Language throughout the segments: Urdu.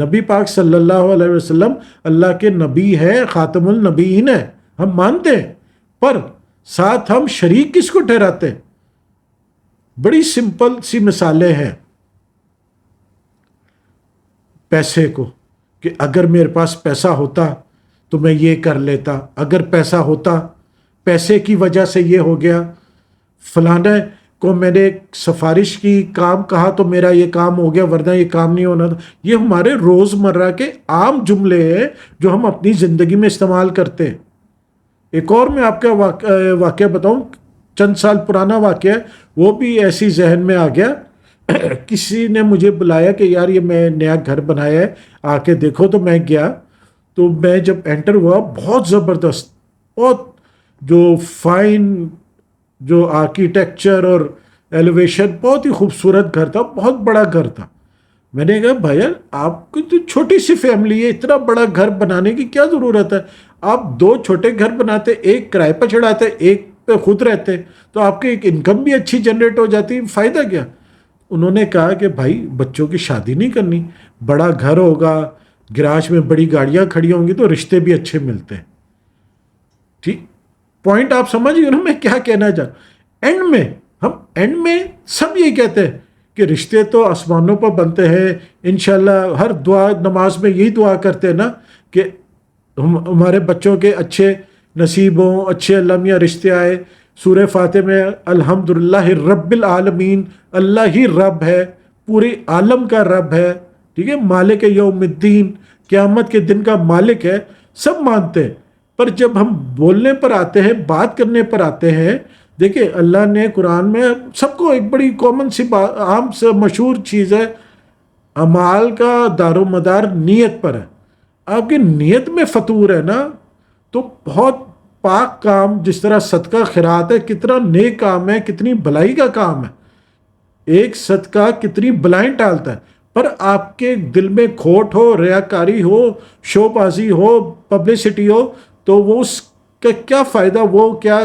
نبی پاک صلی اللہ علیہ وسلم اللہ کے نبی ہے، خاتم النبیین ہے، ہم مانتے ہیں، پر ساتھ ہم شریک کس کو ٹھہراتے ہیں؟ بڑی سمپل سی مثالیں ہیں پیسے کو، کہ اگر میرے پاس پیسہ ہوتا تو میں یہ کر لیتا، اگر پیسہ ہوتا، پیسے کی وجہ سے یہ ہو گیا، فلانا کو میں نے ایک سفارش کی، کام کہا تو میرا یہ کام ہو گیا، ورنہ یہ کام نہیں ہونا تھا۔ یہ ہمارے روزمرہ کے عام جملے ہیں جو ہم اپنی زندگی میں استعمال کرتے ہیں۔ ایک اور میں آپ کا واقعہ بتاؤں، چند سال پرانا واقعہ ہے، وہ بھی ایسی ذہن میں آ گیا۔ کسی نے مجھے بلایا کہ یار یہ میں نیا گھر بنایا ہے، آ کے دیکھو، تو میں گیا، تو میں جب انٹر ہوا، بہت زبردست، بہت جو فائن جو آرکیٹیکچر اور ایلیویشن، بہت ہی خوبصورت گھر تھا، بہت بڑا گھر تھا۔ میں نے کہا بھائی آپ کی تو چھوٹی سی فیملی ہے، اتنا بڑا گھر بنانے کی کیا ضرورت ہے؟ آپ 2 چھوٹے گھر بناتے، ایک کرائے پہ چڑھاتے، ایک پہ خود رہتے، تو آپ کی ایک انکم بھی اچھی جنریٹ ہو جاتی، فائدہ کیا؟ انہوں نے کہا کہ بھائی بچوں کی شادی نہیں کرنی، بڑا گھر ہوگا، گراج میں بڑی گاڑیاں کھڑی ہوں گی تو رشتے بھی اچھے ملتے ہیں۔ ٹھیک پوائنٹ آپ سمجھ گئے نا میں کیا کہنا چاہتا؟ اینڈ میں سب یہی کہتے ہیں کہ رشتے تو آسمانوں پر بنتے ہیں، انشاءاللہ ہر دعا نماز میں یہی دعا کرتے ہیں نا کہ ہمارے بچوں کے اچھے نصیب ہوں، اچھے اللہ میاں رشتے آئے۔ سورہ فاتح میں الحمدللہ رب العالمین، اللہ ہی رب ہے، پوری عالم کا رب ہے، ٹھیک ہے، مالک یوم الدین، قیامت کے دن کا مالک ہے، سب مانتے ہیں۔ پر جب ہم بولنے پر آتے ہیں، بات کرنے پر آتے ہیں، دیکھیں اللہ نے قرآن میں سب کو ایک بڑی کامن سی عام سے مشہور چیز ہے، اعمال کا دار و مدار نیت پر ہے۔ آپ کی نیت میں فطور ہے نا، تو بہت پاک کام، جس طرح صدقہ خیرات ہے، کتنا نیک کام ہے، کتنی بھلائی کا کام ہے، ایک صدقہ کتنی بلائیں ٹالتا ہے۔ پر آپ کے دل میں کھوٹ ہو، ریاکاری ہو، شو بازی ہو، پبلسٹی ہو، تو وہ اس کا کیا فائدہ؟ وہ کیا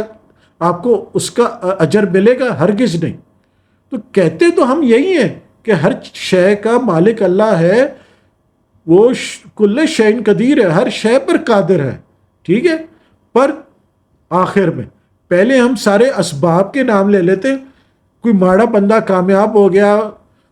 آپ کو اس کا اجر ملے گا؟ ہرگز نہیں۔ تو کہتے تو ہم یہی ہیں کہ ہر شے کا مالک اللہ ہے، وہ کل شیء قدیر ہے، ہر شے پر قادر ہے، ٹھیک ہے۔ پر آخر میں پہلے ہم سارے اسباب کے نام لے لیتے ہیں۔ کوئی ماڑا بندہ کامیاب ہو گیا،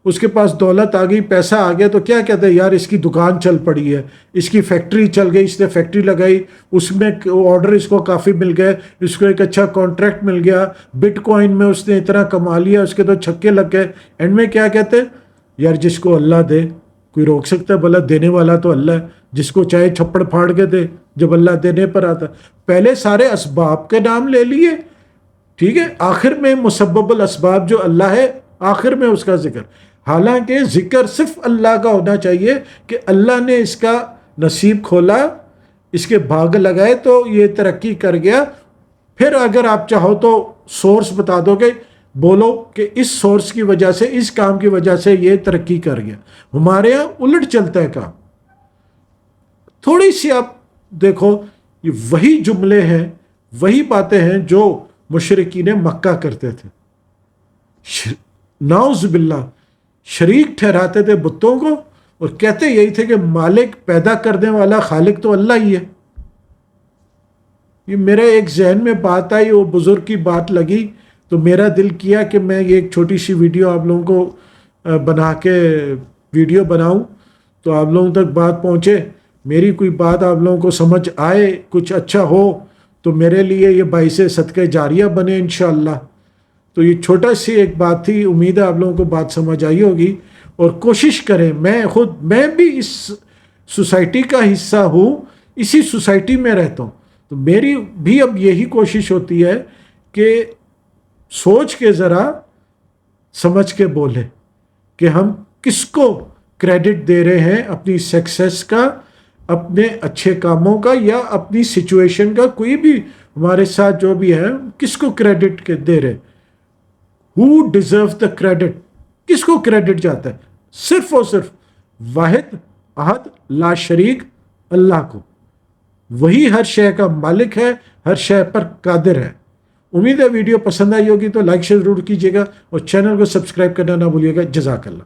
اس کے پاس دولت آ گئی، پیسہ آ گیا، تو کیا کہتے ہیں؟ یار اس کی دکان چل پڑی ہے، اس کی فیکٹری چل گئی، اس نے فیکٹری لگائی، اس میں آرڈر اس کو کافی مل گئے، اس کو ایک اچھا کانٹریکٹ مل گیا، بٹ کوائن میں اس نے اتنا کما لیا، اس کے تو چھکے لگ گئے۔ اینڈ میں کیا کہتے ہیں؟ یار جس کو اللہ دے کوئی روک سکتا ہے؟ بھلا دینے والا تو اللہ ہے، جس کو چاہے چھپڑ پھاڑ کے دے جب اللہ دینے پر آتا۔ پہلے سارے اسباب کے نام لے لیے، ٹھیک ہے، آخر میں مسبب الاسباب جو اللہ ہے، آخر میں اس کا ذکر۔ حالانکہ ذکر صرف اللہ کا ہونا چاہیے کہ اللہ نے اس کا نصیب کھولا، اس کے بھاگ لگائے تو یہ ترقی کر گیا۔ پھر اگر آپ چاہو تو سورس بتا دو گے، بولو کہ اس سورس کی وجہ سے، اس کام کی وجہ سے یہ ترقی کر گیا۔ ہمارے ہاں الٹ چلتا ہے کام۔ تھوڑی سی آپ دیکھو، یہ وہی جملے ہیں، وہی باتیں ہیں جو مشرکین مکہ کرتے تھے، نعوذ باللہ، شریک ٹھہراتے تھے بتوں کو، اور کہتے یہی تھے کہ مالک، پیدا کرنے والا، خالق تو اللہ ہی ہے۔ یہ میرے ایک ذہن میں بات آئی، وہ بزرگ کی بات لگی، تو میرا دل کیا کہ میں یہ ایک چھوٹی سی ویڈیو آپ لوگوں کو بنا کے ویڈیو بناؤں، تو آپ لوگوں تک بات پہنچے، میری کوئی بات آپ لوگوں کو سمجھ آئے، کچھ اچھا ہو تو میرے لیے یہ باعث صدقہ جاریہ بنے انشاءاللہ۔ تو یہ چھوٹا سی ایک بات تھی، امید ہے آپ لوگوں کو بات سمجھ آئی ہوگی، اور کوشش کریں، میں بھی اس سوسائٹی کا حصہ ہوں، اسی سوسائٹی میں رہتا ہوں، تو میری بھی اب یہی کوشش ہوتی ہے کہ سوچ کے ذرا سمجھ کے بولیں کہ ہم کس کو کریڈٹ دے رہے ہیں اپنی سکسیس کا، اپنے اچھے کاموں کا، یا اپنی سچویشن کا۔ کوئی بھی ہمارے ساتھ جو بھی ہے، کس کو کریڈٹ دے رہے؟ Who deserves the credit؟ کس کو کریڈٹ جاتا ہے؟ صرف اور صرف واحد احد لا شریک اللہ کو۔ وہی ہر شے کا مالک ہے، ہر شے پر قادر ہے۔ امید ہے ویڈیو پسند آئی ہوگی، تو لائک شیئر ضرور کیجیے گا، اور چینل کو سبسکرائب کرنا نہ بھولیے گا۔ جزاک اللہ۔